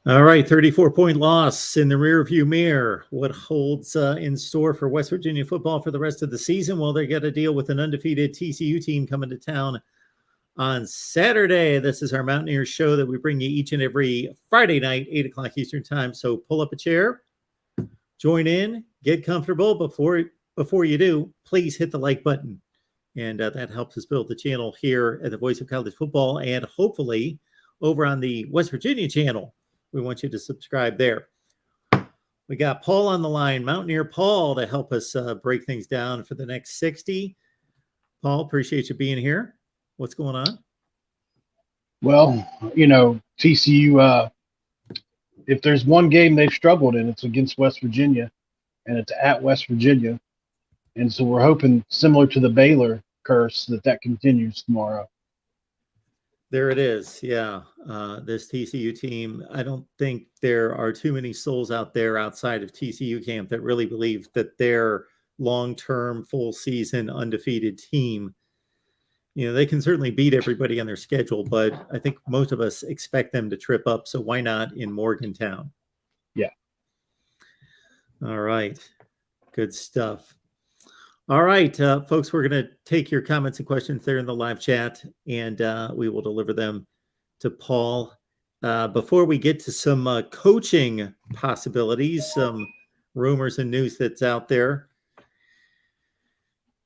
All right, 34-point loss in the rearview mirror. What holds in store for West Virginia football for the rest of the season? Well, they got to deal with an undefeated TCU team coming to town on Saturday. This is our Mountaineers show that we bring you each and every Friday night, 8 o'clock Eastern time. So pull up a chair, join in, get comfortable. Before you do, please hit the like button. And that helps us build the channel here at the Voice of College Football and hopefully over on the West Virginia channel. We want you to subscribe there. We got Paul on the line, Mountaineer Paul, to help us break things down for the next 60. Paul, appreciate you being here. What's going on? Well, TCU, if there's one game they've struggled in, it's against West Virginia, and it's at West Virginia. And so we're hoping, similar to the Baylor curse, that continues tomorrow. There it is. Yeah. This TCU team, I don't think there are too many souls out there outside of TCU camp that really believe that their long-term, full season, undefeated team, they can certainly beat everybody on their schedule, but I think most of us expect them to trip up. So why not in Morgantown? Yeah. All right. Good stuff. All right, folks, we're going to take your comments and questions there in the live chat, and we will deliver them to Paul. Before we get to some coaching possibilities, some rumors and news that's out there,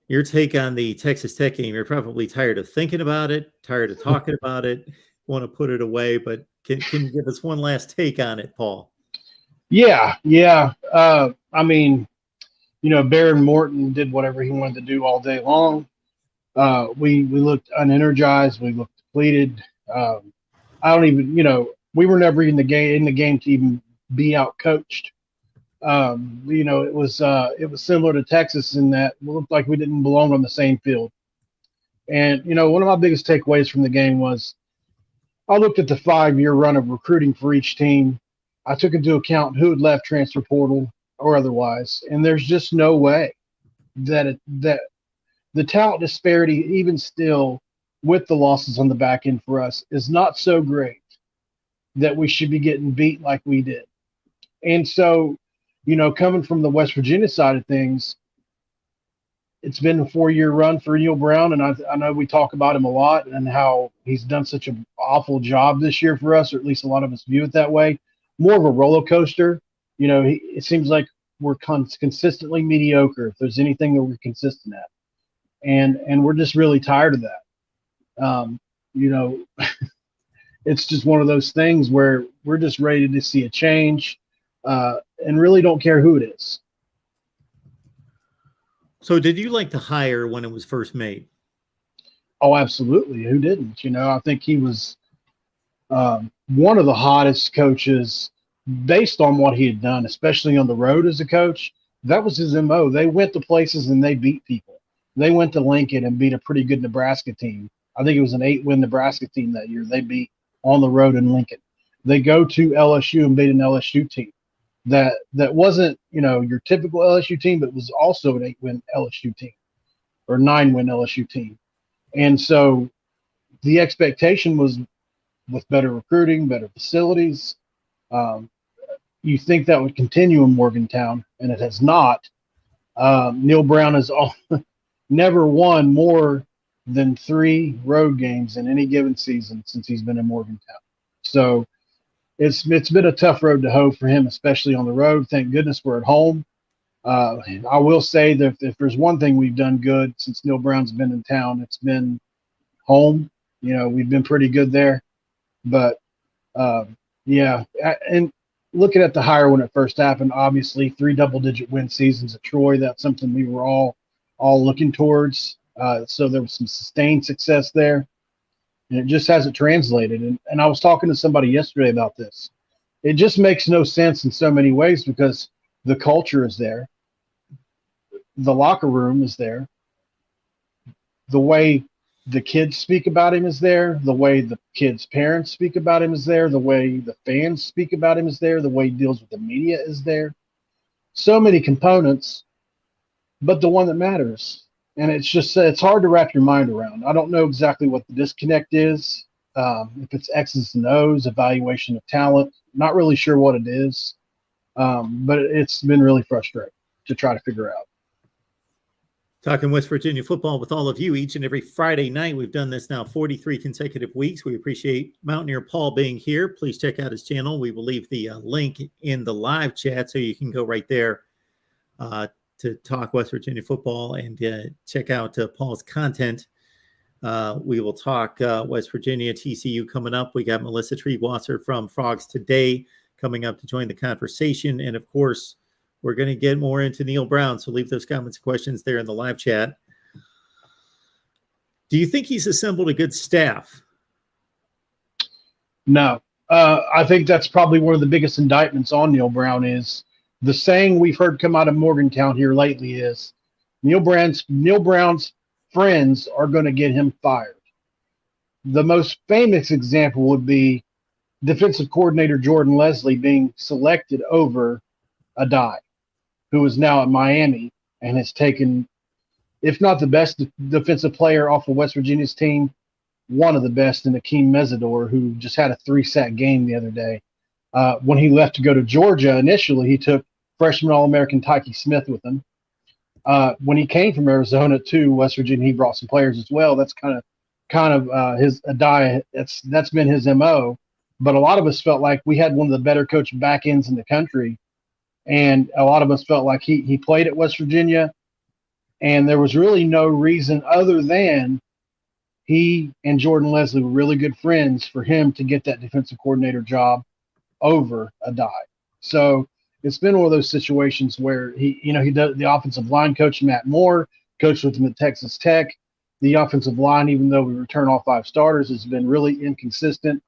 your take on the Texas Tech game. You're probably tired of thinking about it, tired of talking about it, want to put it away, but can you give us one last take on it, Paul? Yeah. Baron Morton did whatever he wanted to do all day long. We looked unenergized. We looked depleted. I don't even, we were never in the game to even be out coached. It was similar to Texas in that it looked like we didn't belong on the same field. And, one of my biggest takeaways from the game was I looked at the 5-year run of recruiting for each team. I took into account who had left transfer portal or otherwise, and there's just no way that the talent disparity, even still with the losses on the back end for us, is not so great that we should be getting beat like we did. And so, coming from the West Virginia side of things, it's been a 4-year run for Neil Brown, and I know we talk about him a lot and how he's done such an awful job this year for us, or at least a lot of us view it that way. More of a roller coaster. It seems like we're consistently mediocre if there's anything that we're consistent at. And we're just really tired of that. It's just one of those things where we're just ready to see a change and really don't care who it is. So did you like the hire when it was first made? Oh, absolutely. Who didn't? I think he was one of the hottest coaches based on what he had done, especially on the road as a coach. That was his MO. They went to places and they beat people. They went to Lincoln and beat a pretty good Nebraska team. I think it was an 8-win Nebraska team that year. They beat on the road in Lincoln. They go to LSU and beat an LSU team that wasn't, your typical LSU team, but was also an 8-win LSU team or 9-win LSU team. And so the expectation was with better recruiting, better facilities. You think that would continue in Morgantown, and it has not. Neil Brown has never won more than 3 road games in any given season since he's been in Morgantown. So it's been a tough road to hoe for him, especially on the road. Thank goodness we're at home. I will say that if there's one thing we've done good since Neil Brown's been in town, it's been home. We've been pretty good there. But, and looking at the hire when it first happened, obviously 3 double-digit win seasons at Troy, that's something we were all looking towards. So there was some sustained success there, and it just hasn't translated. And I was talking to somebody yesterday about this. It just makes no sense in so many ways because the culture is there. The locker room is there. The way the kids speak about him is there. The way the kids' parents speak about him is there. The way the fans speak about him is there. The way he deals with the media is there. So many components, but the one that matters. And it's hard to wrap your mind around. I don't know exactly what the disconnect is. If it's X's and O's, evaluation of talent, not really sure what it is, but it's been really frustrating to try to figure out. Talking West Virginia football with all of you each and every Friday night. We've done this now 43 consecutive weeks. We appreciate Mountaineer Paul being here. Please check out his channel. We will leave the link in the live chat so you can go right there to talk West Virginia football and check out Paul's content. We will talk West Virginia, TCU coming up. We got Melissa Treewasser from Frogs Today coming up to join the conversation. And of course, we're going to get more into Neal Brown, so leave those comments and questions there in the live chat. Do you think he's assembled a good staff? No. I think that's probably one of the biggest indictments on Neal Brown is the saying we've heard come out of Morgantown here lately is Neal Brown's friends are going to get him fired. The most famous example would be defensive coordinator Jordan Leslie being selected over Adai, who is now at Miami and has taken, if not the best defensive player off of West Virginia's team, one of the best in Akeem Mesidor, who just had a 3-sack game the other day. When he left to go to Georgia initially, he took freshman All-American Tyke Smith with him. When he came from Arizona to West Virginia, he brought some players as well. That's kind of his Adai. That's been his MO. But a lot of us felt like we had one of the better coach back ends in the country. And a lot of us felt like he played at West Virginia, and there was really no reason other than he and Jordan Leslie were really good friends for him to get that defensive coordinator job over Adai. So it's been one of those situations where he does the offensive line coach, Matt Moore, coached with him at Texas Tech. The offensive line, even though we return all 5 starters, has been really inconsistent.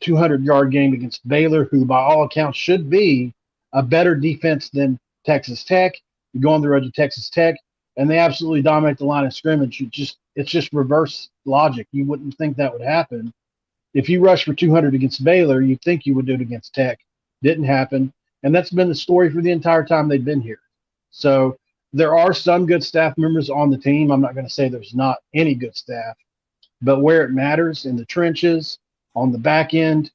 200-yard game against Baylor, who by all accounts should be a better defense than Texas Tech. You go on the road to Texas Tech, and they absolutely dominate the line of scrimmage. It's just reverse logic. You wouldn't think that would happen. If you rush for 200 against Baylor, you'd think you would do it against Tech. Didn't happen, and that's been the story for the entire time they've been here. So there are some good staff members on the team. I'm not going to say there's not any good staff, but where it matters, in the trenches, on the back end,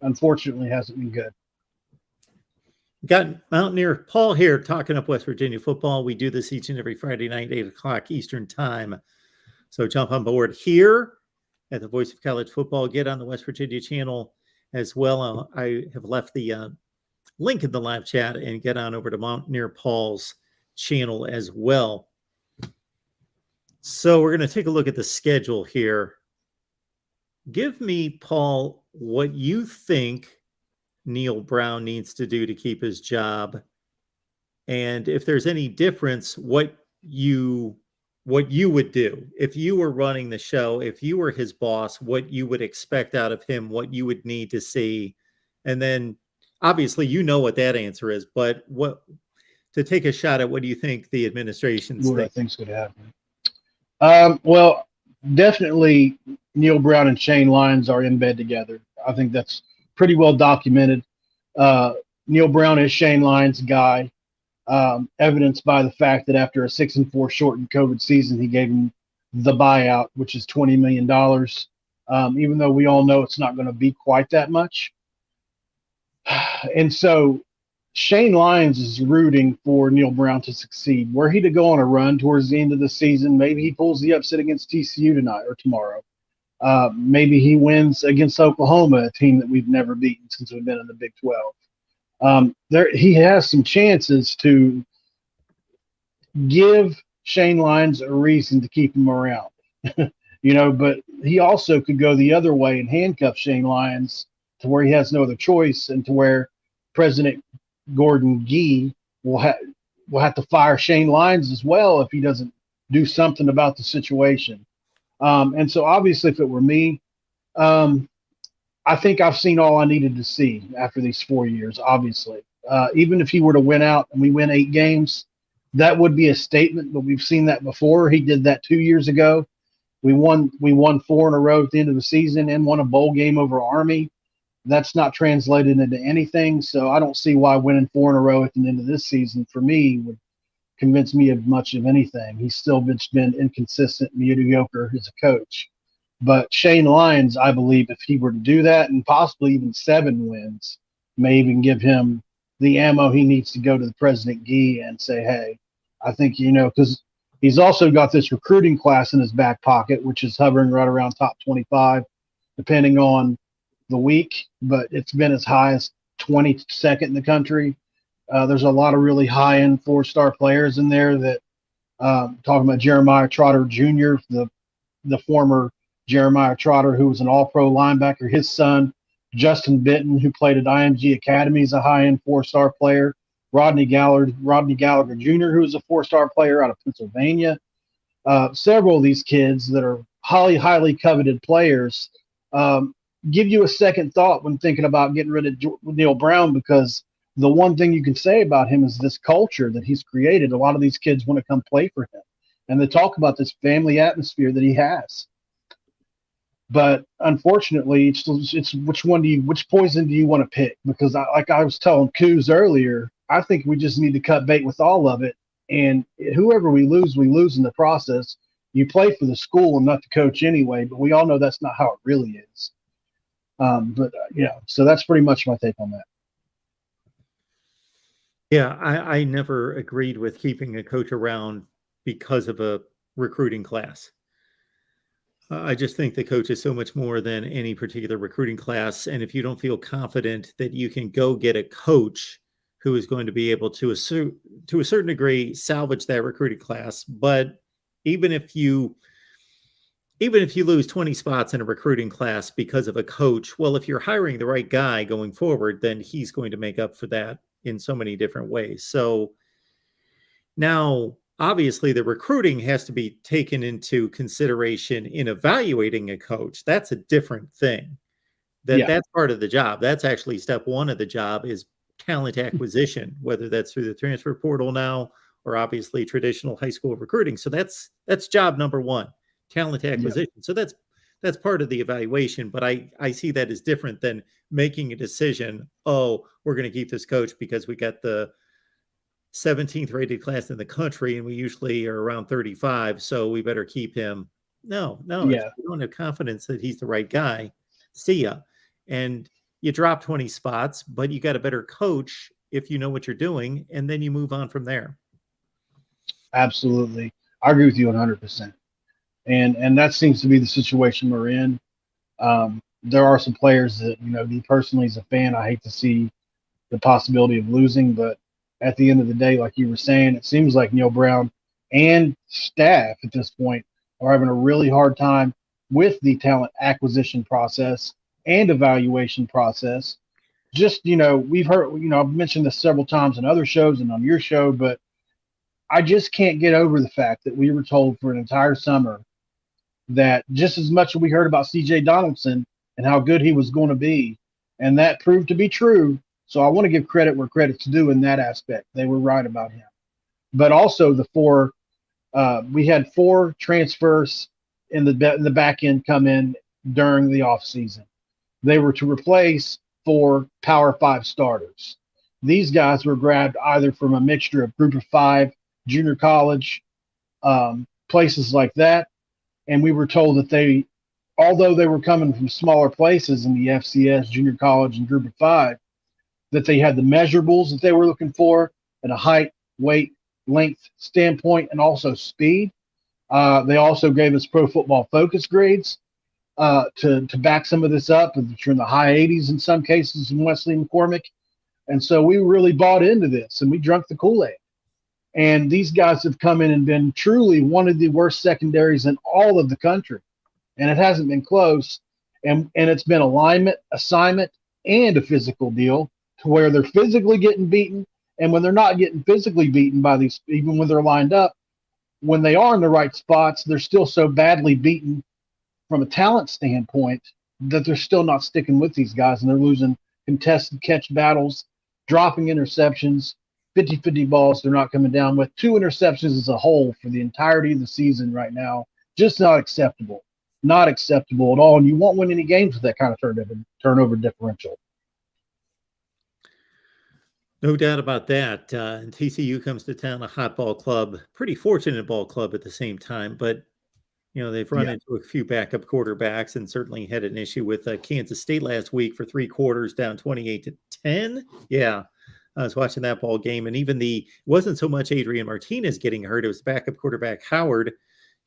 unfortunately hasn't been good. Got Mountaineer Paul here talking up West Virginia football. We do this each and every Friday night, 8 o'clock Eastern time. So jump on board here at the Voice of College Football. Get on the West Virginia channel as well. I have left the link in the live chat, and get on over to Mountaineer Paul's channel as well. So we're going to take a look at the schedule here. Give me, Paul, what you think Neal Brown needs to do to keep his job, and if there's any difference, what you would do if you were running the show, if you were his boss, what you would expect out of him, what you would need to see. And then obviously you know what that answer is, but what to take a shot at, what do you think the administration's what I think's going to happen? Well, definitely Neal Brown and Shane Lyons are in bed together. I think that's pretty well documented. Neal Brown is Shane Lyons' guy, evidenced by the fact that after a 6-4 shortened COVID season, he gave him the buyout, which is $20 million, even though we all know it's not going to be quite that much. And so Shane Lyons is rooting for Neal Brown to succeed. Were he to go on a run towards the end of the season, maybe he pulls the upset against TCU tonight or tomorrow. Maybe he wins against Oklahoma, a team that we've never beaten since we've been in the Big 12. He has some chances to give Shane Lyons a reason to keep him around, but he also could go the other way and handcuff Shane Lyons to where he has no other choice, and to where President Gordon Gee will have to fire Shane Lyons as well if he doesn't do something about the situation. And so obviously if it were me, I think I've seen all I needed to see after these 4 years, obviously. Even if he were to win out and we win 8 games, that would be a statement, but we've seen that before. He did that 2 years ago. We won 4 in a row at the end of the season and won a bowl game over Army. That's not translated into anything, so I don't see why winning 4 in a row at the end of this season, for me, would convince me of much of anything. He's still been inconsistent, mediocre as a coach. But Shane Lyons, I believe, if he were to do that and possibly even 7 wins, may even give him the ammo he needs to go to the President Gee and say, hey, I think, because he's also got this recruiting class in his back pocket, which is hovering right around top 25, depending on the week, but it's been as high as 22nd in the country. There's a lot of really high-end 4-star players in there that talking about Jeremiah Trotter Jr., the former Jeremiah Trotter, who was an all-pro linebacker. His son, Justin Benton, who played at IMG Academy, is a high-end 4-star player. Rodney Gallagher Jr., who is a 4-star player out of Pennsylvania. Several of these kids that are highly, highly coveted players give you a second thought when thinking about getting rid of Neil Brown, because the one thing you can say about him is this culture that he's created. A lot of these kids want to come play for him, and they talk about this family atmosphere that he has. But unfortunately, it's which poison do you want to pick? Because like I was telling Coos earlier, I think we just need to cut bait with all of it. And whoever we lose in the process. You play for the school and not the coach anyway, but we all know that's not how it really is. So that's pretty much my take on that. Yeah, I never agreed with keeping a coach around because of a recruiting class. I just think the coach is so much more than any particular recruiting class. And if you don't feel confident that you can go get a coach who is going to be able to a certain degree salvage that recruiting class, but even if you lose 20 spots in a recruiting class because of a coach, well, if you're hiring the right guy going forward, then he's going to make up for that in so many different ways. So now, obviously, the recruiting has to be taken into consideration in evaluating a coach. That's a different thing. That's part of the job. That's actually step one of the job is talent acquisition, whether that's through the transfer portal now or obviously traditional high school recruiting. So that's job number one, talent acquisition. Yeah. So that's part of the evaluation, but I see that as different than making a decision, oh, we're going to keep this coach because we got the 17th rated class in the country and we usually are around 35, so we better keep him. No, if you don't have confidence that he's the right guy, see ya. And you drop 20 spots, but you got a better coach if you know what you're doing, and then you move on from there. Absolutely. I agree with you 100%. And that seems to be the situation we're in. There are some players that, me personally as a fan, I hate to see the possibility of losing, but at the end of the day, like you were saying, it seems like Neil Brown and staff at this point are having a really hard time with the talent acquisition process and evaluation process. Just, we've heard, I've mentioned this several times in other shows and on your show, but I just can't get over the fact that we were told for an entire summer that just as much as we heard about CJ Donaldson and how good he was going to be, and that proved to be true. So I want to give credit where credit's due in that aspect. They were right about him. But also we had 4 transfers in the back end come in during the offseason. They were to replace 4 Power 5 starters. These guys were grabbed either from a mixture of Group of 5, junior college, places like that. And we were told that although they were coming from smaller places in the FCS, junior college, and Group of 5, that they had the measurables that they were looking for at a height, weight, length standpoint, and also speed. They also gave us Pro Football Focus grades to back some of this up, which are in the high 80s in some cases in Wesley McCormick. And so we really bought into this, and we drank the Kool-Aid. And these guys have come in and been truly one of the worst secondaries in all of the country. And it hasn't been close. And it's been alignment, assignment, and a physical deal to where they're physically getting beaten. And when they're not getting physically beaten by these, even when they're lined up, when they are in the right spots, they're still so badly beaten from a talent standpoint that they're still not sticking with these guys. And they're losing contested catch battles, dropping interceptions, 50-50 balls they're not coming down with. 2 interceptions as a whole for the entirety of the season right now. Just not acceptable. Not acceptable at all. And you won't win any games with that kind of turnover differential. No doubt about that. And TCU comes to town, a hot ball club, pretty fortunate ball club at the same time. But They've run into a few backup quarterbacks and certainly had an issue with Kansas State last week for 3 quarters down 28-10. Yeah, I was watching that ball game, and even it wasn't so much Adrian Martinez getting hurt. It was backup quarterback Howard.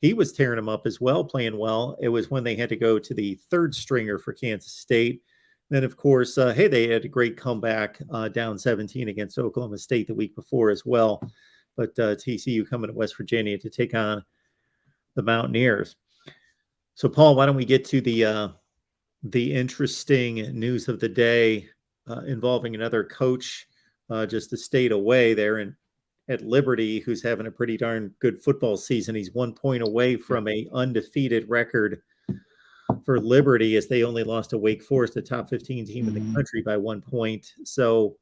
He was tearing them up as well, playing well. It was when they had to go to the third stringer for Kansas State. Then, of course, they had a great comeback down 17 against Oklahoma State the week before as well. But TCU coming to West Virginia to take on the Mountaineers. So, Paul, why don't we get to the interesting news of the day involving another coach just a state away there at Liberty, who's having a pretty darn good football season. He's 1 point away from a undefeated record for Liberty, as they only lost to Wake Forest, the top 15 team in the country, by 1 point. So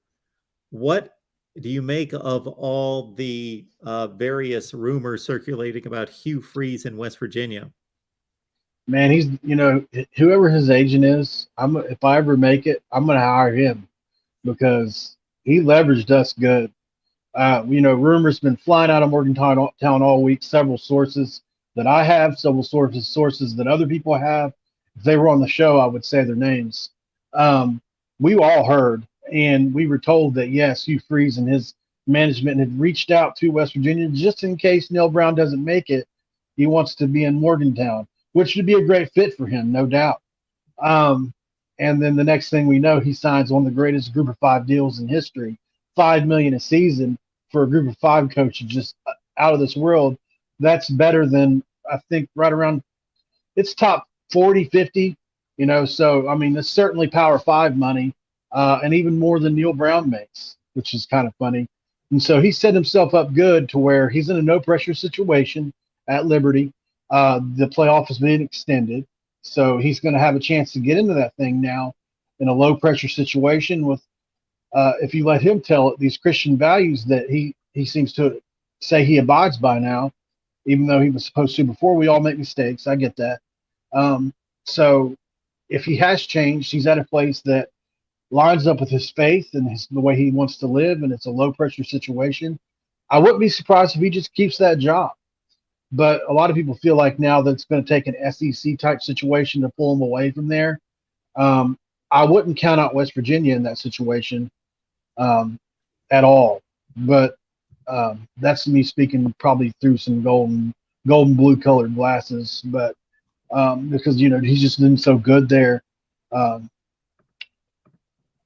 what do you make of all the various rumors circulating about Hugh Freeze in West Virginia? Man, he's, whoever his agent is, if I ever make it, I'm going to hire him because he leveraged us good. Rumors been flying out of Morgantown all week. Several sources that I have, several sources that other people have. If they were on the show, I would say their names. We all heard, and we were told that, yes, Hugh Freeze and his management had reached out to West Virginia just in case Neil Brown doesn't make it. He wants to be in Morgantown, which would be a great fit for him, no doubt. And then the next thing we know, he signs one of the greatest Group of Five deals in history, $5 million a season for a Group of Five coach, just out of this world. That's better than, I think, right around, it's top 40, 50, So, I mean, it's certainly Power Five money, and even more than Neil Brown makes, which is kind of funny. And so he set himself up good to where he's in a no-pressure situation at Liberty. The playoff has been extended, so he's going to have a chance to get into that thing now in a low-pressure situation with, if you let him tell it, these Christian values that he seems to say he abides by now, even though he was supposed to before. We all make mistakes. I get that. So if he has changed, he's at a place that lines up with his faith and the way he wants to live, and it's a low-pressure situation. I wouldn't be surprised if he just keeps that job. But a lot of people feel like now that it's going to take an SEC-type situation to pull him away from there. I wouldn't count out West Virginia in that situation at all. But that's me speaking probably through some golden blue colored glasses. But because he's just been so good there.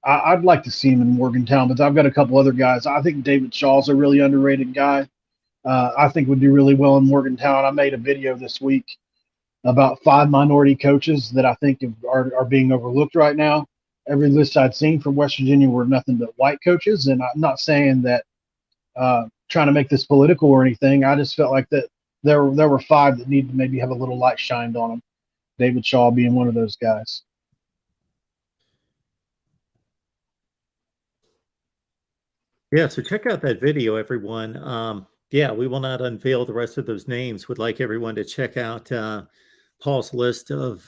I'd like to see him in Morgantown, but I've got a couple other guys. I think David Shaw's a really underrated guy. I think would do really well in Morgantown. I made a video this week about 5 minority coaches that I think are being overlooked right now. Every list I'd seen from West Virginia were nothing but white coaches, and I'm not saying that trying to make this political or anything. I just felt like that there were 5 that need to maybe have a little light shined on them. David Shaw being one of those guys. Yeah, so check out that video, everyone. Yeah, we will not unveil the rest of those names. Would like everyone to check out Paul's list of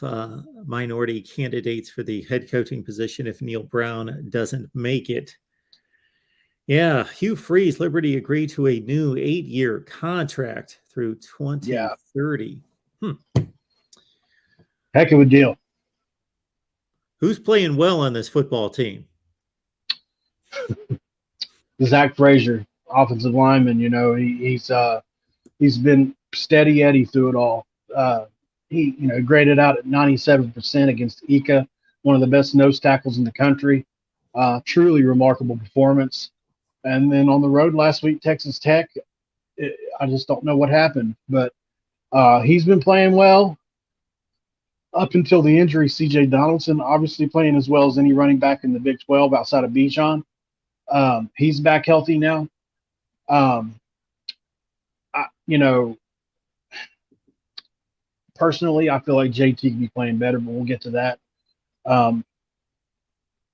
minority candidates for the head coaching position if Neil Brown doesn't make it. Yeah, Hugh Freeze, Liberty agreed to a new 8-year contract through 2030. Heck of a deal. Who's playing well on this football team? Zach Frazier, offensive lineman. He's been steady Eddie through it all. He graded out at 97% against Ika, one of the best nose tackles in the country. Truly remarkable performance. And then on the road last week, Texas Tech, I just don't know what happened, but he's been playing well up until the injury. C.J. Donaldson obviously playing as well as any running back in the Big 12 outside of Bijan. He's back healthy now. Personally, I feel like JT could be playing better, but we'll get to that.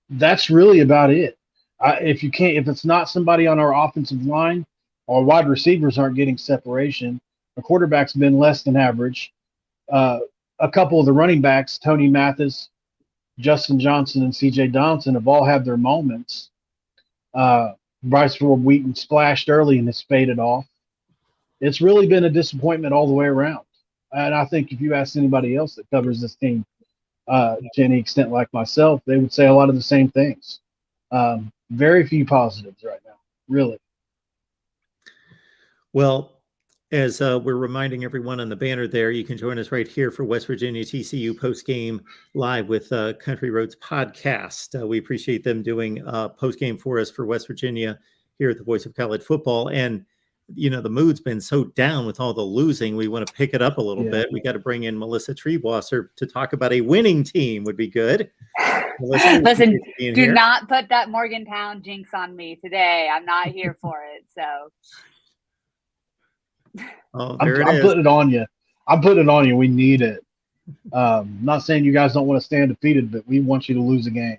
That's really about it. If it's not somebody on our offensive line, our wide receivers aren't getting separation. The quarterback's been less than average. A couple of the running backs, Tony Mathis, Justin Johnson, and C.J. Donaldson, have all had their moments. Bryce Ford Wheaton splashed early and has faded off. It's really been a disappointment all the way around. And I think if you ask anybody else that covers this team to any extent like myself, they would say a lot of the same things. Very few positives right now, really. Well, as we're reminding everyone on the banner there, you can join us right here for West Virginia TCU postgame live with Country Roads podcast. We appreciate them doing postgame for us for West Virginia here at the Voice of College Football. And, you know, the mood's been so down with all the losing. We want to pick it up a little bit. We got to bring in Melissa Treebwasser to talk about a winning team would be good. Melissa, listen, do not put that Morgantown jinx on me today. I'm not here for it. So. Oh, I'm putting it on you. I'm putting it on you. We need it. Not saying you guys don't want to stand defeated, but we want you to lose a game.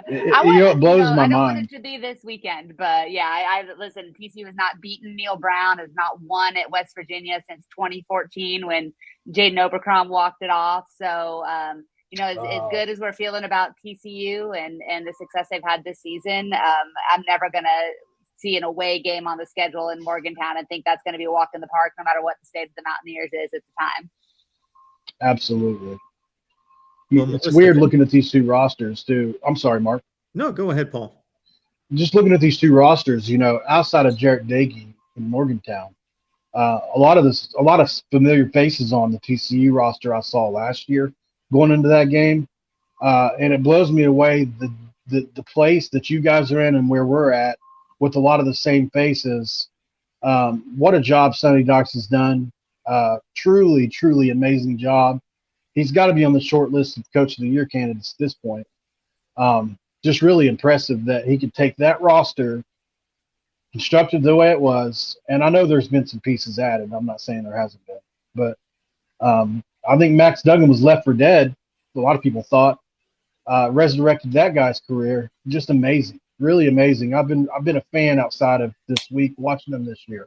It blows my mind. I don't want it to be this weekend, but yeah, I listen. TCU has not beaten Neil Brown, has not won at West Virginia since 2014 when Jaden Obercrom walked it off. So, you know, as good as we're feeling about TCU and the success they've had this season, I'm never gonna see an away game on the schedule in Morgantown and think that's going to be a walk in the park, no matter what the state of the Mountaineers is at the time. Absolutely. Well, it's weird looking at these two rosters too. I'm sorry, Mark. No, go ahead, Paul. Just looking at these two rosters, you know, outside of Jarrett Dagey in Morgantown, a lot of familiar faces on the TCU roster I saw last year going into that game, and it blows me away the place that you guys are in and where we're at with a lot of the same faces. What a job Sonny Dykes has done. Truly, truly amazing job. He's got to be on the short list of Coach of the Year candidates at this point. Just really impressive that he could take that roster, constructed the way it was, and I know there's been some pieces added. I'm not saying there hasn't been, but I think Max Duggan was left for dead. A lot of people thought resurrected that guy's career. Just amazing, really amazing. I've been a fan outside of this week watching them this year.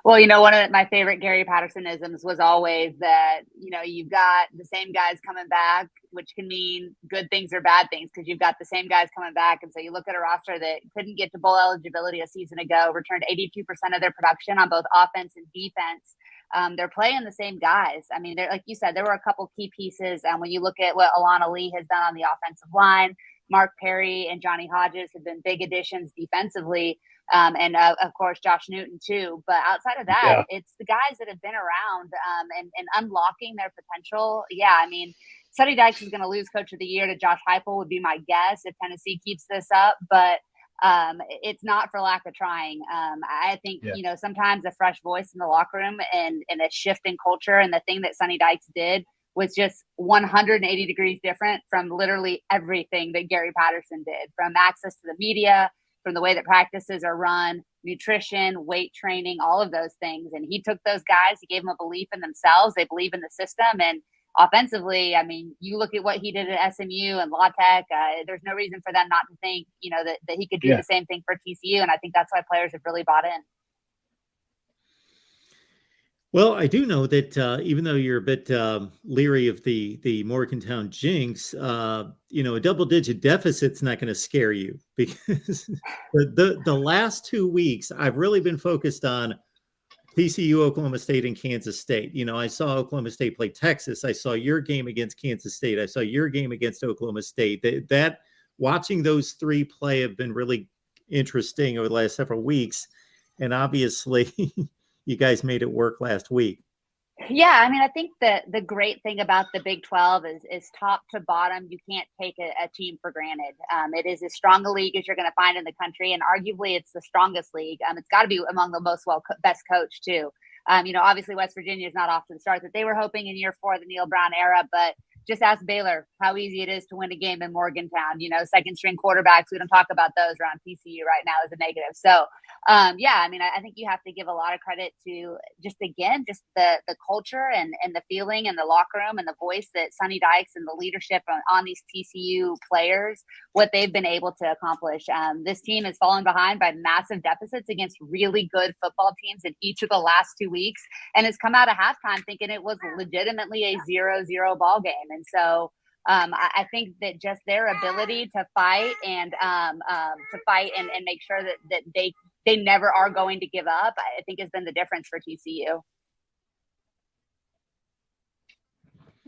Well, you know, one of my favorite Gary Patterson-isms was always that, you know, you've got the same guys coming back, which can mean good things or bad things because you've got the same guys coming back. And so you look at a roster that couldn't get to bowl eligibility a season ago, returned 82% of their production on both offense and defense. They're playing the same guys. I mean, like you said, there were a couple key pieces. And when you look at what Alana Lee has done on the offensive line, Mark Perry and Johnny Hodges have been big additions defensively. And of course, Josh Newton too. But outside of that, it's the guys that have been around and unlocking their potential. Yeah, I mean, Sonny Dykes is going to lose Coach of the Year to Josh Heupel would be my guess if Tennessee keeps this up. But it's not for lack of trying. I think, you know, sometimes a fresh voice in the locker room and a shift in culture. And the thing that Sonny Dykes did was just 180 degrees different from literally everything that Gary Patterson did, from access to the media, from the way that practices are run, nutrition, weight training, all of those things. And he took those guys, he gave them a belief in themselves. They believe in the system. And offensively, I mean, you look at what he did at SMU and La Tech, there's no reason for them not to think, you know, that he could do the same thing for TCU. And I think that's why players have really bought in. Well, I do know that even though you're a bit leery of the Morgantown jinx, you know, a double-digit deficit's not going to scare you because the last 2 weeks I've really been focused on TCU, Oklahoma State, and Kansas State. You know, I saw Oklahoma State play Texas. I saw your game against Kansas State. I saw your game against Oklahoma State. That watching those three play have been really interesting over the last several weeks, and obviously. You guys made it work last week. Yeah, I mean, I think that the great thing about the Big 12 is top to bottom, you can't take a team for granted. It is as strong a league as you're going to find in the country, and arguably it's the strongest league. It's got to be among the most best coached too. You know, obviously West Virginia is not off to the start that they were hoping in year 4 of the Neil Brown era, but just ask Baylor how easy it is to win a game in Morgantown. You know, second string quarterbacks, we don't talk about those around TCU right now as a negative. So, yeah, I mean, I think you have to give a lot of credit to just the culture and the feeling and the locker room and the voice that Sonny Dykes and the leadership on these TCU players, what they've been able to accomplish. This team has fallen behind by massive deficits against really good football teams in each of the last 2 weeks and has come out of halftime thinking it was legitimately a 0-0 ball game. And so I think that just their ability to fight and make sure that they never are going to give up, I think has been the difference for TCU.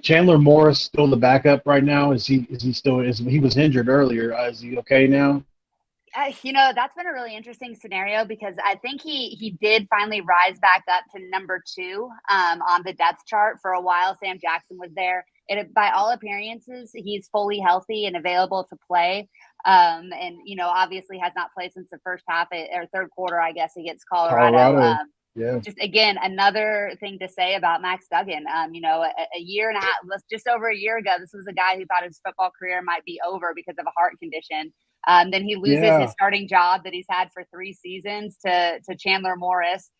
Chandler Morris still the backup right now? Is he still he was injured earlier? Is he okay now? That's been a really interesting scenario because I think he did finally rise back up to number 2 on the depth chart. For a while, Sam Jackson was there. By all appearances, he's fully healthy and available to play. And obviously has not played since the first half or third quarter, I guess, against Colorado. Yeah. Just again, another thing to say about Max Duggan. A year and a half, just over a year ago, this was a guy who thought his football career might be over because of a heart condition. Then he loses his starting job that he's had for 3 seasons to Chandler Morris.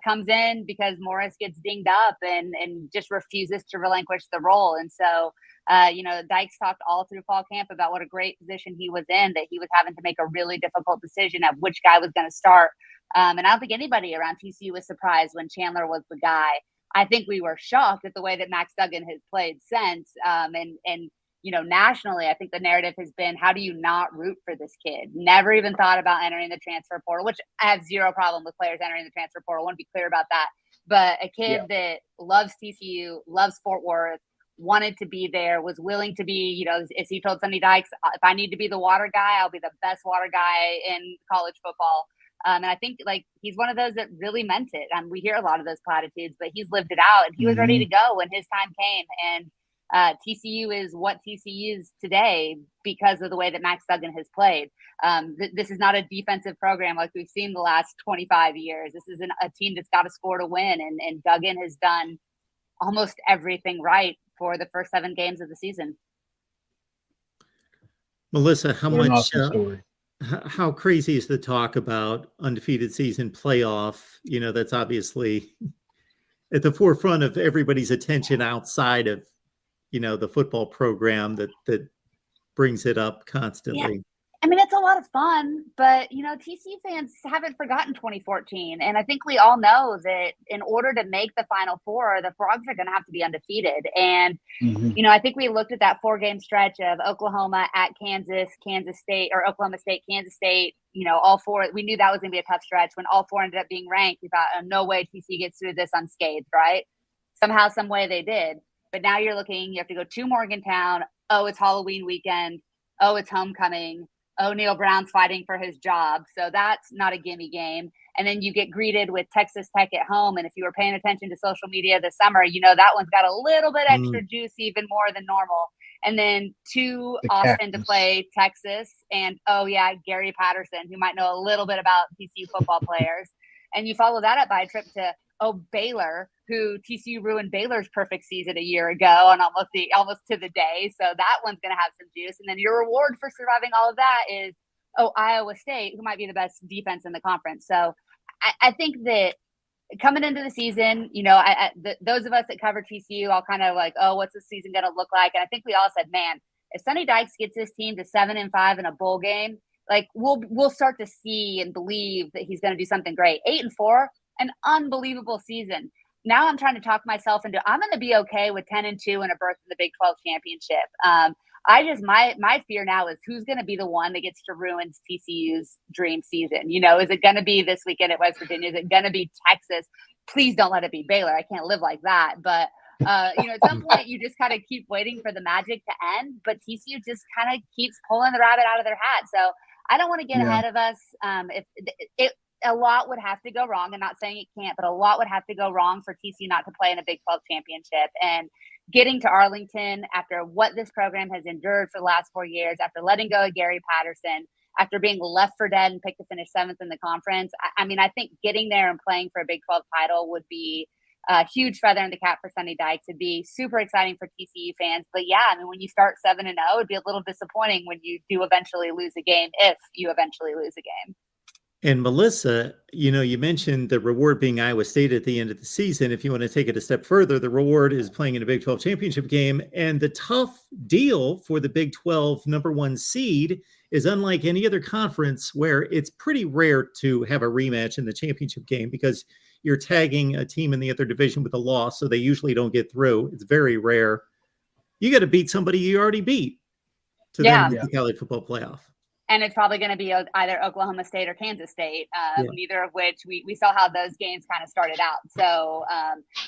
Comes in because Morris gets dinged up and just refuses to relinquish the role. And so, Dykes talked all through fall camp about what a great position he was in, that he was having to make a really difficult decision of which guy was going to start. And I don't think anybody around TCU was surprised when Chandler was the guy. I think we were shocked at the way that Max Duggan has played since. Nationally, I think the narrative has been, how do you not root for this kid? Never even thought about entering the transfer portal, which I have zero problem with players entering the transfer portal. I want to be clear about that. But a kid that loves TCU, loves Fort Worth, wanted to be there, was willing to be, as he told Sonny Dykes, if I need to be the water guy, I'll be the best water guy in college football. And I think he's one of those that really meant it. We hear a lot of those platitudes, but he's lived it out, and he was ready to go when his time came. And TCU is what TCU is today because of the way that Max Duggan has played. This is not a defensive program like we've seen the last 25 years. This is a team that's got to score to win, and Duggan has done almost everything right for the first 7 games of the season. Melissa, how crazy is the talk about undefeated season playoff? That's obviously at the forefront of everybody's attention outside of the football program that brings it up constantly. Yeah. I mean, it's a lot of fun, but TCU fans haven't forgotten 2014. And I think we all know that in order to make the Final Four, the Frogs are going to have to be undefeated. And, I think we looked at that 4-game stretch of Oklahoma at Kansas State, or Oklahoma State, Kansas State, all 4. We knew that was going to be a tough stretch. When all 4 ended up being ranked, we thought, oh, no way TCU gets through this unscathed, right? Somehow, some way they did. But now you're looking, you have to go to Morgantown. Oh, it's Halloween weekend. Oh, it's homecoming. Oh, Neil Brown's fighting for his job. So that's not a gimme game. And then you get greeted with Texas Tech at home. And if you were paying attention to social media this summer, that one's got a little bit extra juice, even more than normal. And then to Austin to play Texas. And, Gary Patterson, who might know a little bit about TCU football players. And you follow that up by a trip to Baylor, who TCU ruined Baylor's perfect season a year ago on almost to the day. So that one's going to have some juice. And then your reward for surviving all of that is, Iowa State, who might be the best defense in the conference. So I think that coming into the season, those of us that cover TCU, all kind of like, what's the season going to look like? And I think we all said, man, if Sonny Dykes gets this team to 7-5 in a bowl game, we'll start to see and believe that he's going to do something great. 8-4. An unbelievable season. Now I'm trying to talk myself into, I'm going to be okay with 10-2 and a berth in the Big 12 championship. My fear now is who's going to be the one that gets to ruin TCU's dream season. Is it going to be this weekend at West Virginia? Is it going to be Texas? Please don't let it be Baylor. I can't live like that. But at some point you just kind of keep waiting for the magic to end, but TCU just kind of keeps pulling the rabbit out of their hat. So I don't want to get ahead of us. A lot would have to go wrong. I'm not saying it can't, but a lot would have to go wrong for TCU not to play in a Big 12 championship. And getting to Arlington after what this program has endured for the last 4 years, after letting go of Gary Patterson, after being left for dead and picked to finish 7th in the conference, I think getting there and playing for a Big 12 title would be a huge feather in the cap for Sonny Dykes. It'd be super exciting for TCU fans. But when you start 7-0, it'd be a little disappointing when you do eventually lose a game, if you eventually lose a game. And Melissa, you mentioned the reward being Iowa State at the end of the season. If you want to take it a step further, the reward is playing in a Big 12 championship game. And the tough deal for the Big 12 number 1 seed is unlike any other conference where it's pretty rare to have a rematch in the championship game because you're tagging a team in the other division with a loss, so they usually don't get through. It's very rare. You got to beat somebody you already beat to then make the college football playoff. And it's probably going to be either Oklahoma State or Kansas State, Yeah. neither of which we saw how those games kind of started out. So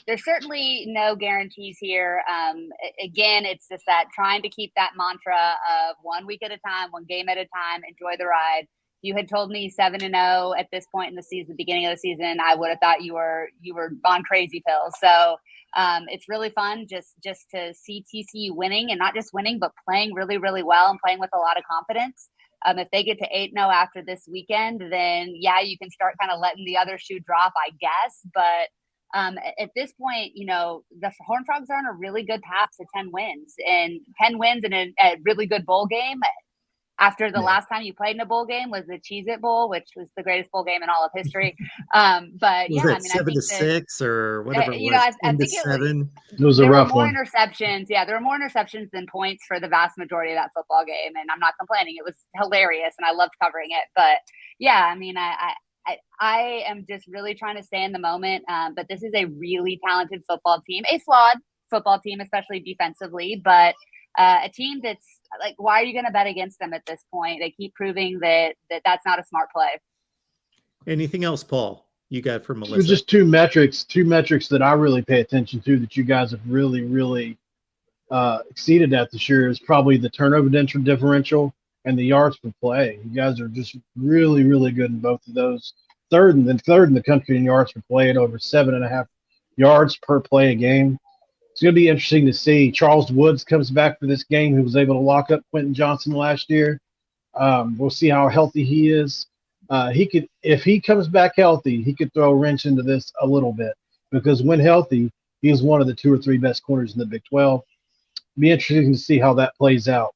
there's certainly no guarantees here. Again, it's just that trying to keep that mantra of 1 week at a time, one game at a time, enjoy the ride. You had told me 7-0 at this point in the season, the beginning of the season, I would have thought you were on crazy pills. So it's really fun just to see TCU winning, and not just winning, but playing really, really well and playing with a lot of confidence. If they get to 8-0 after this weekend, then yeah, you can start kind of letting the other shoe drop, I guess. But at this point, the Horned Frogs are on a really good path to 10 wins, and 10 wins in a really good bowl game. After the last time you played in a bowl game was the Cheez-It Bowl, which was the greatest bowl game in all of history. But Was yeah, it 7-6 or whatever it was? I think 7. It was a rough one. Interceptions. Yeah, there were more interceptions than points for the vast majority of that football game, and I'm not complaining. It was hilarious, and I loved covering it. But yeah, I mean, I am just really trying to stay in the moment. But this is a really talented football team, a flawed football team, especially defensively, but a team that's like, why are you going to bet against them at this point? They keep proving that that's not a smart play. Anything else, Paul, you got for Melissa? Just two metrics that I really pay attention to that you guys have really, really exceeded at this year is probably the turnover differential and the yards per play. You guys are just really, really good in both of those. Third in the country in yards per play at over 7.5 yards per play a game. It's going to be interesting to see. Charles Woods comes back for this game, who was able to lock up Quentin Johnson last year. We'll see how healthy he is. If he comes back healthy, he could throw a wrench into this a little bit, because when healthy, he's one of the 2 or 3 best corners in the Big 12. Be interesting to see how that plays out.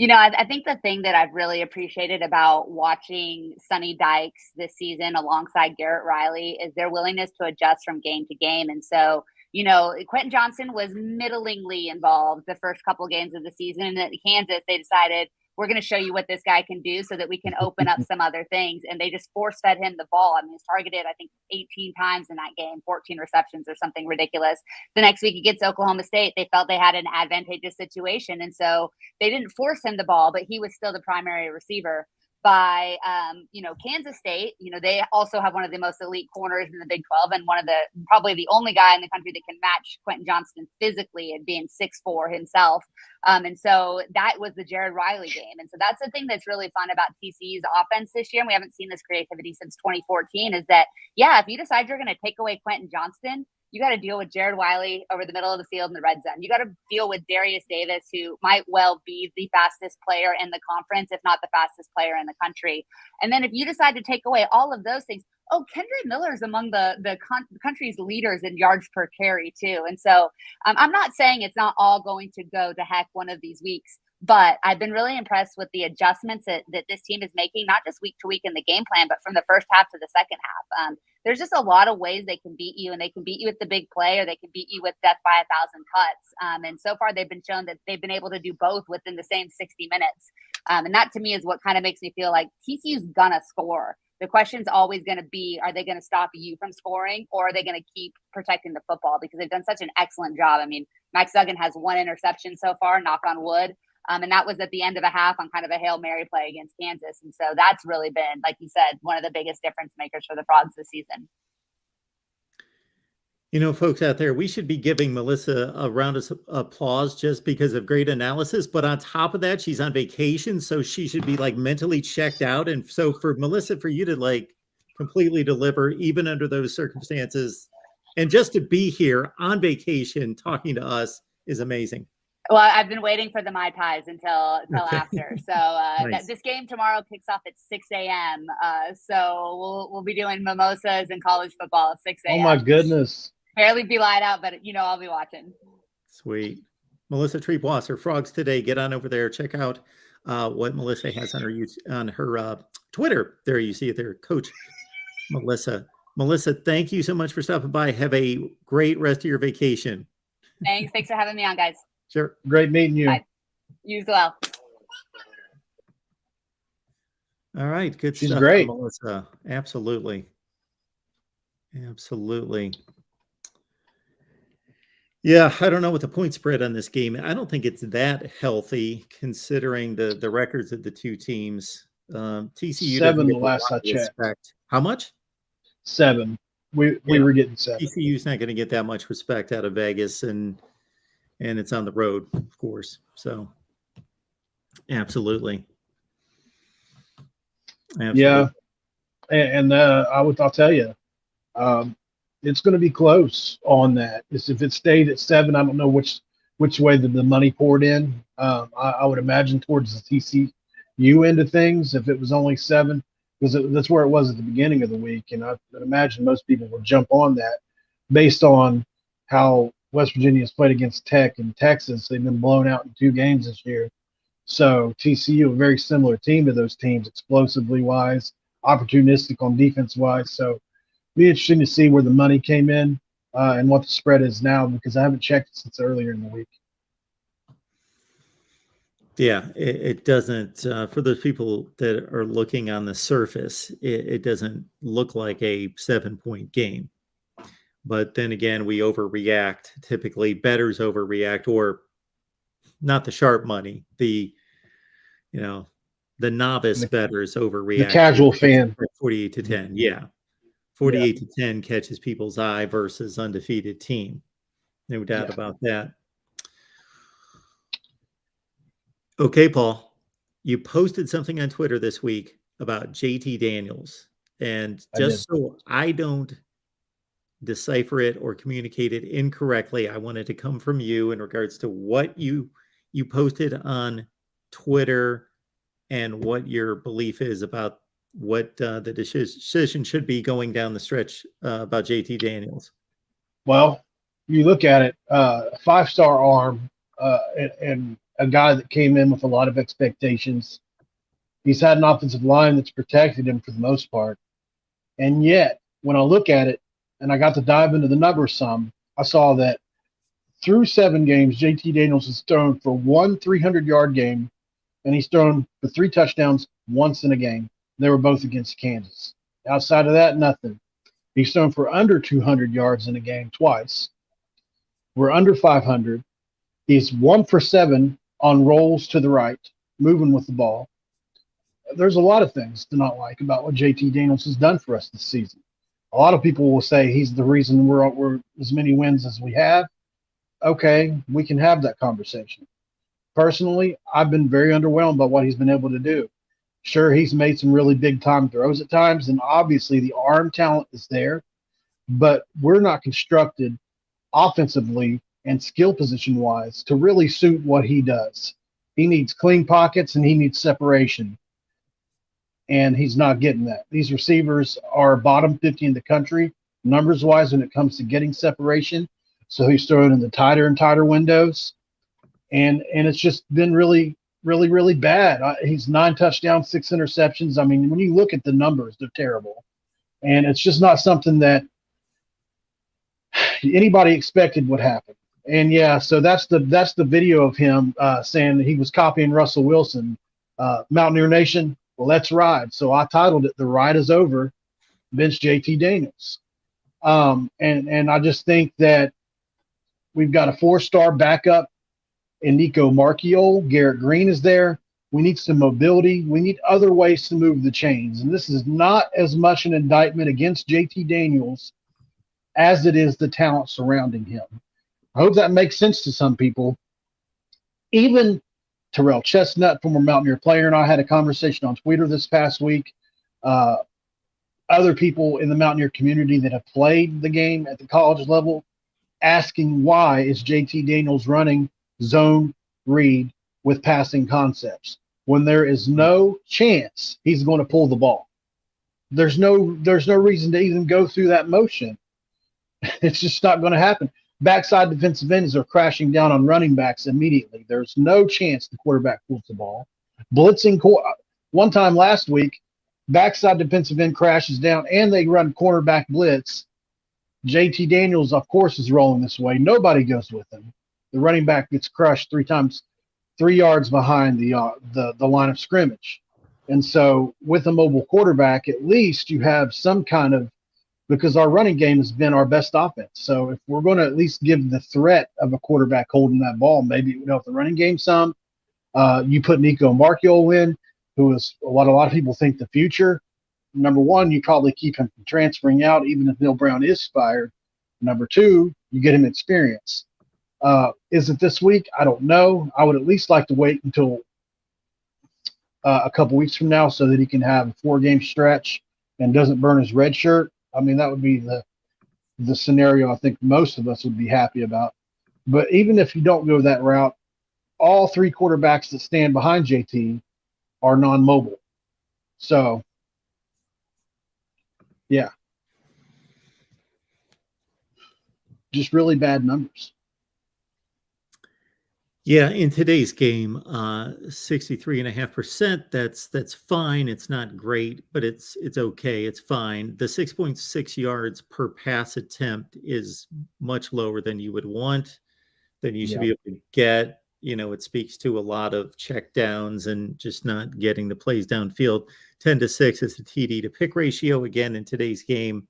I think the thing that I've really appreciated about watching Sonny Dykes this season alongside Garrett Riley is their willingness to adjust from game to game. And so, Quentin Johnson was middlingly involved the first couple of games of the season. And at Kansas, they decided, we're going to show you what this guy can do so that we can open up some other things. And they just force-fed him the ball. I mean, he's targeted, I think, 18 times in that game, 14 receptions or something ridiculous. The next week against Oklahoma State, they felt they had an advantageous situation. And so they didn't force him the ball, but he was still the primary receiver. By Kansas State, they also have one of the most elite corners in the Big 12, and probably the only guy in the country that can match Quentin Johnston physically at being 6'4" himself. And so that was the Jared Riley game. And so that's the thing that's really fun about TCU's offense this year. And we haven't seen this creativity since 2014, is that, if you decide you're going to take away Quentin Johnston, you got to deal with Jared Wiley over the middle of the field in the red zone. You got to deal with Darius Davis, who might well be the fastest player in the conference, if not the fastest player in the country. And then if you decide to take away all of those things, Kendra Miller is among the country's leaders in yards per carry too. And so I'm not saying it's not all going to go to heck one of these weeks, but I've been really impressed with the adjustments that this team is making, not just week to week in the game plan, but from the first half to the second half. There's just a lot of ways they can beat you, and they can beat you with the big play, or they can beat you with death by 1,000 cuts. And so far they've been shown that they've been able to do both within the same 60 minutes. And that to me is what kind of makes me feel like TCU's gonna score. The question's always going to be, are they going to stop you from scoring, or are they going to keep protecting the football? Because they've done such an excellent job. I mean, Max Duggan has 1 interception so far, knock on wood. And that was at the end of a half on kind of a Hail Mary play against Kansas. And so that's really been, like you said, one of the biggest difference makers for the Frogs this season. Folks out there, we should be giving Melissa a round of applause just because of great analysis. But on top of that, she's on vacation, so she should be mentally checked out. And so for Melissa, for you to completely deliver, even under those circumstances, and just to be here on vacation talking to us is amazing. Well, I've been waiting for the Mai Tais until after. So nice. This game tomorrow kicks off at 6 a.m. So we'll be doing mimosas and college football at 6 a.m. Oh my goodness! Barely be light out, but I'll be watching. Sweet. Melissa Treebwasser, Frogs Today. Get on over there. Check out what Melissa has on her Twitter. There you see it there, Coach Melissa. Melissa, thank you so much for stopping by. Have a great rest of your vacation. Thanks for having me on, guys. Sure. Great meeting you. Bye. You as well. All right. Good She's stuff, great. Melissa. Absolutely. Yeah, I don't know what the point spread on this game. I don't think it's that healthy considering the records of the two teams. TCU doesn't 7 get the a last lot I of checked. respect. How much? 7. We Yeah, were getting 7. TCU's not going to get that much respect out of Vegas, and it's on the road, of course. So, absolutely, Yeah, absolutely. and I'll tell you, um, it's going to be close on that. If it stayed at 7, I don't know which way the money poured in. I would imagine towards the TCU end of things. If it was only 7, because that's where it was at the beginning of the week, and I would imagine most people would jump on that based on how West Virginia has played against Tech and Texas. They've been blown out in 2 games this year. So TCU, a very similar team to those teams, explosively wise, opportunistic on defense wise. So be interesting to see where the money came in and what the spread is now, because I haven't checked it since earlier in the week. Yeah, it doesn't. For those people that are looking on the surface, it doesn't look like a 7-point game. But then again, we overreact. Typically, bettors overreact, or not the sharp money. You know, the novice bettors The overreact to casual fan. 48 to 10. Yeah. Yeah, 48 to 10 catches people's eye versus undefeated team. No doubt yeah, about that. Okay, Paul, you posted something on Twitter this week about JT Daniels. And I did. just so I don't decipher it or communicate it incorrectly, I wanted to come from you in regards to what you posted on Twitter and what your belief is about what the decision should be going down the stretch about JT Daniels. Well, you look at it, 5-star arm, and a guy that came in with a lot of expectations. He's had an offensive line that's protected him for the most part. And yet, when I look at it, and I got to dive into the numbers some, I saw that through 7 games, JT Daniels has thrown for one 300-yard game, and he's thrown for 3 touchdowns once in a game. They were both against Kansas. Outside of that, nothing. He's thrown for under 200 yards in a game twice. We're under 500. He's 1 for 7 on rolls to the right, moving with the ball. There's a lot of things to not like about what JT Daniels has done for us this season. A lot of people will say he's the reason we're as many wins as we have. Okay, we can have that conversation. Personally, I've been very underwhelmed by what he's been able to do. Sure, he's made some really big time throws at times, and obviously the arm talent is there, but we're not constructed offensively and skill position wise to really suit what he does. He needs clean pockets and he needs separation, and he's not getting that. These receivers are bottom 50 in the country numbers wise when it comes to getting separation. So he's throwing in the tighter and tighter windows, and it's just been really, really, really bad. He's 9 touchdowns, 6 interceptions. I mean, when you look at the numbers, they're terrible, and it's just not something that anybody expected would happen. And yeah, so that's the video of him saying that he was copying Russell Wilson. Mountaineer Nation, let's ride. So I titled it "The Ride Is Over." Bench JT Daniels, and I just think that we've got a 4-star backup in Nico Marchiol. Garrett Green is there. We need some mobility. We need other ways to move the chains. And this is not as much an indictment against JT Daniels as it is the talent surrounding him. I hope that makes sense to some people. Even Terrell Chestnut, former Mountaineer player, and I had a conversation on Twitter this past week. Other people in the Mountaineer community that have played the game at the college level asking why is JT Daniels running zone read with passing concepts when there is no chance he's going to pull the ball. There's no reason to even go through that motion. It's just not going to happen. Backside defensive ends are crashing down on running backs immediately. There's no chance the quarterback pulls the ball. Blitzing one time last week, backside defensive end crashes down and they run cornerback blitz. JT Daniels, of course, is rolling this way. Nobody goes with him. The running back gets crushed 3 times, 3 yards behind the line of scrimmage. And so with a mobile quarterback, at least you have some kind of because our running game has been our best offense. So if we're going to at least give the threat of a quarterback holding that ball, maybe it would help the running game some. You put Nico Marchiol in, who is what a lot of people think the future. Number one, you probably keep him from transferring out, even if Neil Brown is fired. Number two, you get him experience. Is it this week? I don't know. I would at least like to wait until a couple weeks from now so that he can have a 4-game stretch and doesn't burn his red shirt. I mean, that would be the scenario I think most of us would be happy about. But even if you don't go that route, all 3 quarterbacks that stand behind JT are non-mobile. So, yeah. Just really bad numbers. Yeah, in today's game, 63.5%, that's fine. It's not great, but it's okay. It's fine. The 6.6 yards per pass attempt is much lower than you would want, than you should be able to get. You know, it speaks to a lot of check downs and just not getting the plays downfield. 10-6 is the TD to pick ratio. Again, in today's game,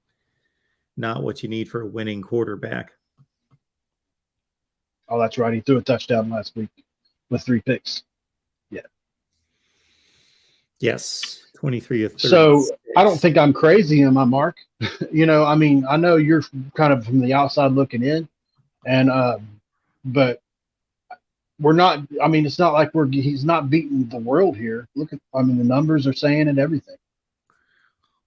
not what you need for a winning quarterback. Oh, that's right. He threw a touchdown last week with 3 picks. Yeah. Yes, 23 of 30. So I don't think I'm crazy, am I, Mark? You know, I mean, I know you're kind of from the outside looking in, and but we're not. I mean, it's not like he's not beating the world here. Look at, I mean, the numbers are saying it, everything.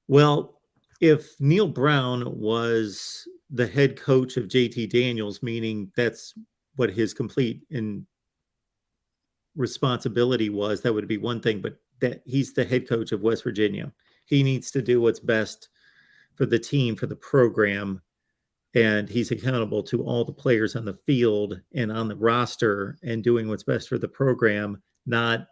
Well, if Neil Brown was the head coach of JT Daniels, meaning that's what his complete responsibility was, that would be one thing, but that he's the head coach of West Virginia. He needs to do what's best for the team, for the program, and he's accountable to all the players on the field and on the roster and doing what's best for the program, not,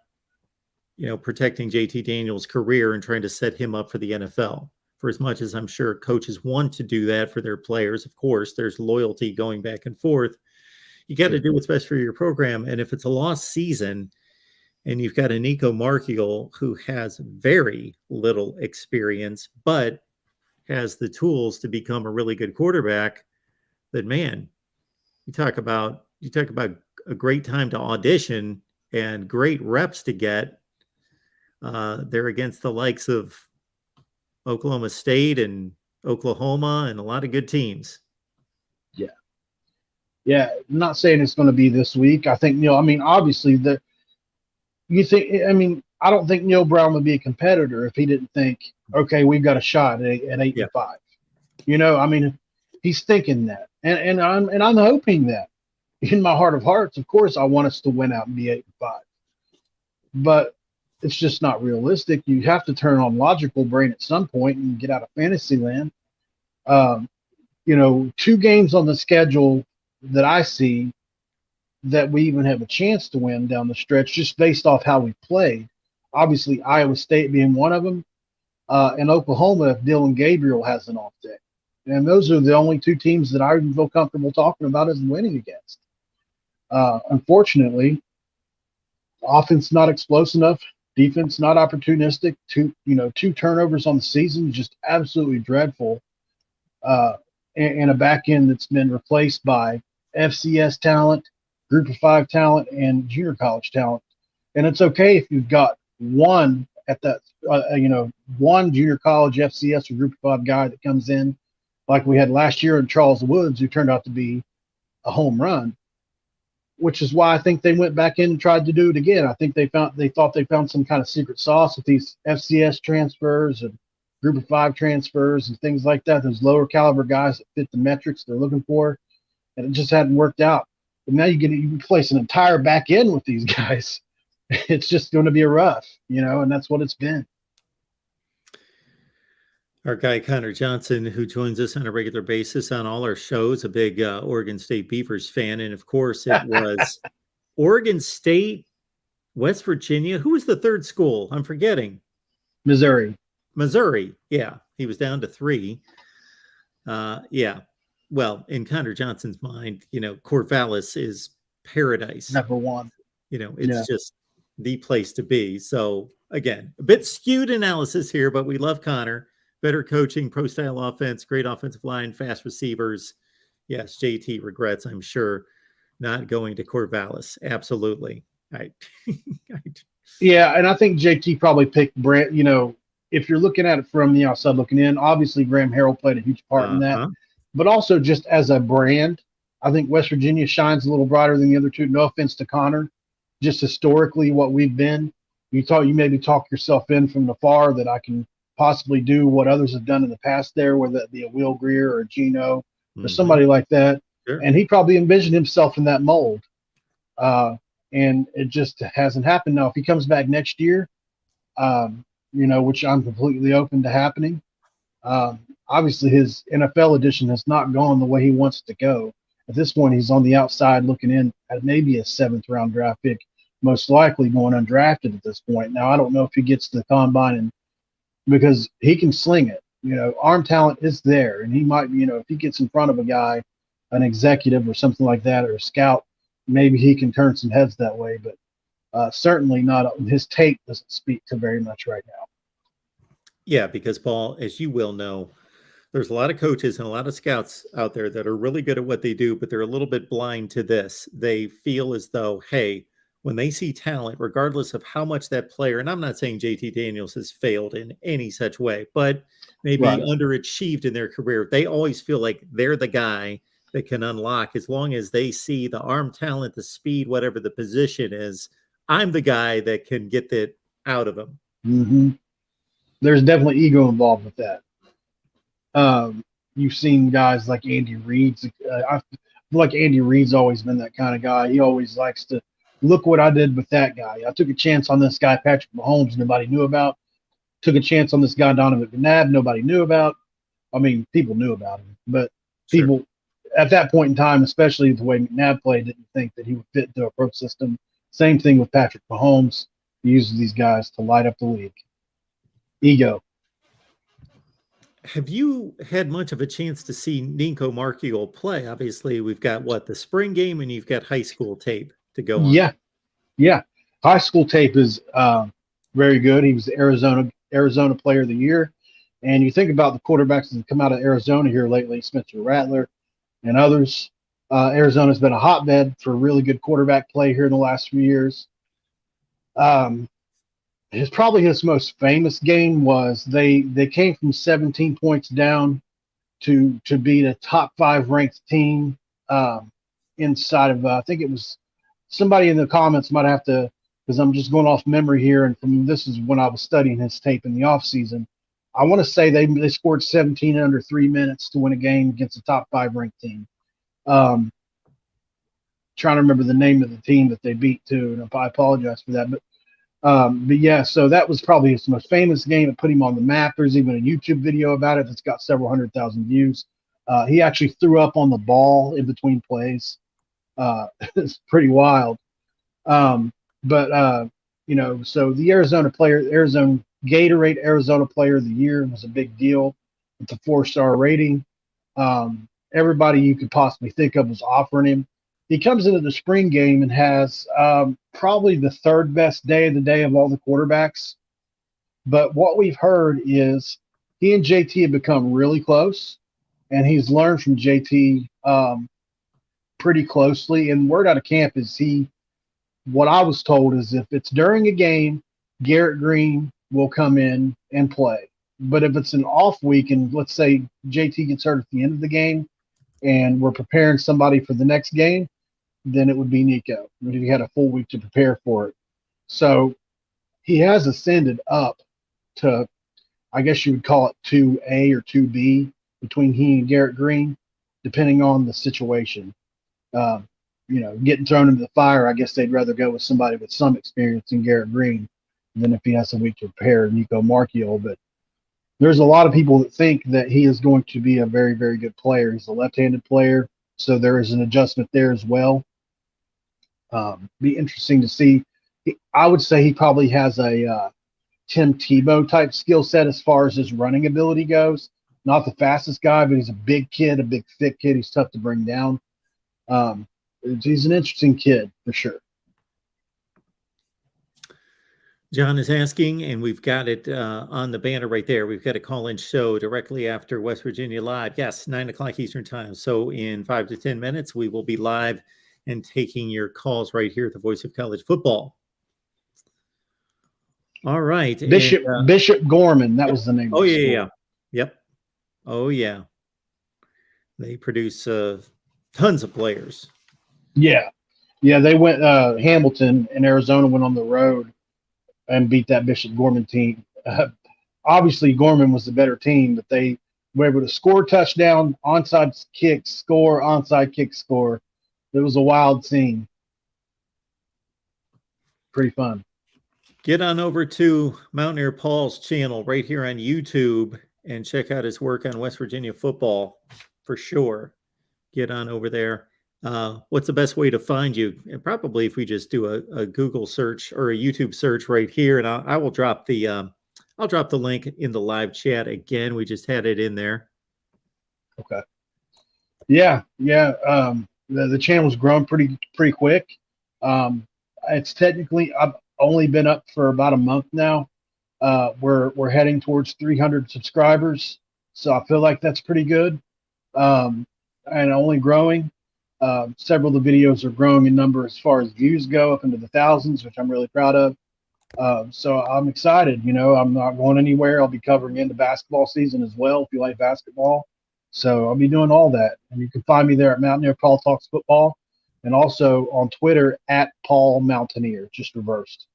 you know, protecting JT Daniels' career and trying to set him up for the NFL. For as much as I'm sure coaches want to do that for their players, of course, there's loyalty going back and forth. You got to do what's best for your program. And if it's a lost season and you've got a Nico Marchiol who has very little experience, but has the tools to become a really good quarterback, then man, you talk about a great time to audition and great reps to get. They're against the likes of Oklahoma State and Oklahoma and a lot of good teams. Yeah, I'm not saying it's going to be this week. I think Neil. I mean, obviously, I mean, I don't think Neil Brown would be a competitor if he didn't think, okay, we've got a shot at 8-5. You know, I mean, he's thinking that, and I'm hoping that. In my heart of hearts, of course, I want us to win out and be 8-5, but it's just not realistic. You have to turn on logical brain at some point and get out of fantasy land. You know, 2 games on the schedule that I see that we even have a chance to win down the stretch, just based off how we played. Obviously, Iowa State being one of them, and Oklahoma if Dylan Gabriel has an off day. And those are the only 2 teams that I even feel comfortable talking about as winning against. Unfortunately, offense not explosive enough, defense not opportunistic. 2 turnovers on the season, just absolutely dreadful. And a back end that's been replaced by FCS talent, Group of 5 talent, and junior college talent. And it's okay if you've got one at that, one junior college FCS or Group of 5 guy that comes in, like we had last year in Charles Woods, who turned out to be a home run. Which is why I think they went back in and tried to do it again. I think they thought they found some kind of secret sauce with these FCS transfers and Group of 5 transfers and things like that. Those lower caliber guys that fit the metrics they're looking for, and it just hadn't worked out. But now you replace an entire back end with these guys. It's just going to be a rough, and that's what it's been. Our guy Connor Johnson, who joins us on a regular basis on all our shows, a big Oregon State Beavers fan, and of course it was Oregon State, West Virginia. Who was the third school? I'm forgetting. Missouri. Yeah, he was down to 3. Yeah. Well, in Connor Johnson's mind, Corvallis is paradise. Number 1. It's just the place to be. So again, a bit skewed analysis here, but we love Connor. better coaching, pro-style offense, great offensive line, fast receivers. Yes, JT regrets, I'm sure, not going to Corvallis. Absolutely. I, Yeah, and I think JT probably picked Brent. You know, if you're looking at it from the outside looking in, obviously Graham Harrell played a huge part in that, uh-huh. but also just as a brand, I think West Virginia shines a little brighter than the other two. No offense to Connor, just historically what we've been. You maybe talk yourself in from afar that I can possibly do what others have done in the past there, whether that be a Will Greer or a Gino or Mm-hmm. somebody like that. Sure. And he probably envisioned himself in that mold. And it just hasn't happened. Now, if he comes back next year, you know, which I'm completely open to happening, obviously his NFL edition has not gone the way he wants it to go. At this point, he's on the outside looking in at maybe a 7th-round draft pick, most likely going undrafted at this point. Now, I don't know if he gets to the combine, and because he can sling it. You know, arm talent is there, and he might, you know, if he gets in front of a guy, an executive or something like that, or a scout, maybe he can turn some heads that way. But certainly not. His tape doesn't speak to very much right now. Yeah, because Paul, as you will know, there's a lot of coaches and a lot of scouts out there that are really good at what they do, but they're a little bit blind to this. They feel as though, hey, when they see talent, regardless of how much that player, and I'm not saying JT Daniels has failed in any such way, but maybe Right. underachieved in their career, they always feel like they're the guy that can unlock as long as they see the arm talent, the speed, whatever the position is. I'm the guy that can get that out of them. Mm-hmm. There's definitely ego involved with that. You've seen guys like Andy Reid. I feel like Andy Reid's always been that kind of guy. He always likes to look what I did with that guy. I took a chance on this guy, Patrick Mahomes, nobody knew about. Took a chance on this guy, Donovan McNabb, nobody knew about. I mean, people knew about him, but Sure. people at that point in time, especially the way McNabb played, didn't think that he would fit into a pro system. Same thing with Patrick Mahomes. He uses these guys to light up the league. Ego. Have you had much of a chance to see Nico Marchiol play? Obviously, we've got the spring game, and you've got high school tape to go on. Yeah. High school tape is very good. He was the Arizona Player of the Year. And you think about the quarterbacks that have come out of Arizona here lately, Spencer Rattler and others. Arizona's been a hotbed for really good quarterback play here in the last few years. Probably his most famous game was they came from 17 points down to beat a top 5 ranked team inside of I think it was somebody in the comments might have to, because I'm just going off memory here, and from this is when I was studying his tape in the off season. I want to say they scored 17 in under 3 minutes to win a game against a top 5 ranked team. Trying to remember the name of the team that they beat too, and I apologize for that. But yeah, so that was probably his most famous game. It put him on the map. There's even a YouTube video about it that's got several 100,000 views. He actually threw up on the ball in between plays. It's pretty wild. You know, so the Arizona Gatorade Arizona Player of the Year was a big deal. It's a 4-star rating. Everybody you could possibly think of was offering him. He comes into the spring game and has probably the 3rd best day of the day of all the quarterbacks. But what we've heard is he and JT have become really close, and he's learned from JT pretty closely. And word out of camp is what I was told is if it's during a game, Garrett Green will come in and play. But if it's an off week and let's say JT gets hurt at the end of the game and we're preparing somebody for the next game, then it would be Nico. He had a full week to prepare for it. So he has ascended up to, I guess you would call it 2A or 2B between he and Garrett Green, depending on the situation. You know, getting thrown into the fire, I guess they'd rather go with somebody with some experience in Garrett Green than if he has a week to prepare Nico Marchiol. But there's a lot of people that think that he is going to be a very, very good player. He's a left-handed player, so there is an adjustment there as well. Be interesting to see. I would say he probably has a Tim Tebow type skill set as far as his running ability goes. Not the fastest guy, but he's a big kid, a big thick kid. He's tough to bring down. He's an interesting kid for sure. John is asking, and we've got it on the banner right there. We've got a call-in show directly after West Virginia Live. Yes, 9 o'clock Eastern time. So in 5 to 10 minutes, we will be live and taking your calls right here at the Voice of College Football. All right. Bishop Gorman, that was the name. Oh, of the yeah, school. yeah. Yep. Oh, yeah. They produce tons of players. Yeah. They went. Hamilton in Arizona went on the road and beat that Bishop Gorman team. Obviously, Gorman was the better team, but they were able to score touchdown, onside kick, score, onside kick, score. It was a wild scene. Pretty fun. Get on over to Mountaineer Paul's channel right here on YouTube and check out his work on West Virginia football for sure. Get on over there. What's the best way to find you? And probably if we just do a Google search or a YouTube search right here, and I will drop the I'll drop the link in the live chat again. We just had it in there. Okay. Yeah. The channel's grown pretty quick. It's technically I've only been up for about a month now. We're heading towards 300 subscribers, so I feel like that's pretty good. And only growing. Several of the videos are growing in number as far as views go, up into the thousands, which I'm really proud of. So I'm excited. I'm not going anywhere. I'll be covering into basketball season as well if you like basketball. So I'll be doing all that. And you can find me there at Mountaineer Paul Talks Football, and also on Twitter at Paul Mountaineer, just reversed.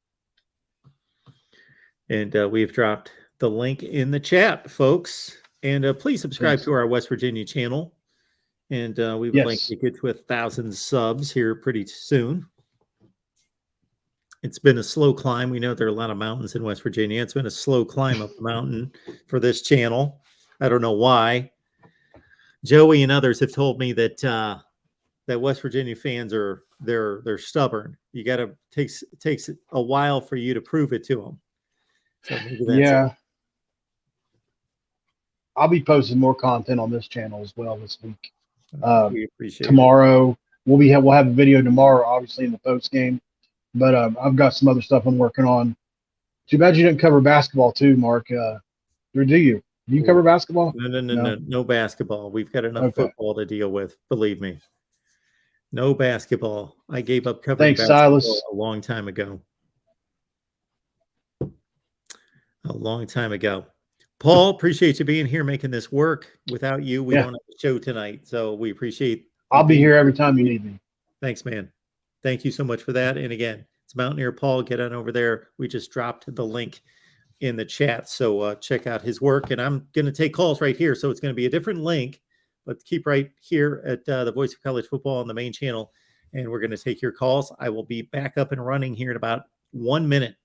And we've dropped the link in the chat, folks. And please subscribe to our West Virginia channel. And we would like to get to 1,000 subs here pretty soon. It's been a slow climb. We know there are a lot of mountains in West Virginia. It's been a slow climb up the mountain for this channel. I don't know why. Joey and others have told me that that West Virginia fans they're stubborn. You got to takes a while for you to prove it to them. So maybe that's it. I'll be posting more content on this channel as well this week. We appreciate tomorrow. We'll have a video tomorrow, obviously in the post game. But I've got some other stuff I'm working on. Too bad you didn't cover basketball too, Mark. Or do you? Do you cover basketball? No basketball. We've got enough football to deal with. Believe me. No basketball. I gave up covering basketball Silas. a long time ago. A long time ago. Paul, appreciate you being here, making this work. Without you, we don't have a show tonight. So we appreciate. I'll be here every time you need me. Thanks, man. Thank you so much for that. And again, it's Mountaineer Paul. Get on over there. We just dropped the link in the chat. So check out his work. And I'm going to take calls right here. So it's going to be a different link, but keep right here at the Voice of College Football on the main channel. And we're going to take your calls. I will be back up and running here in about 1 minute.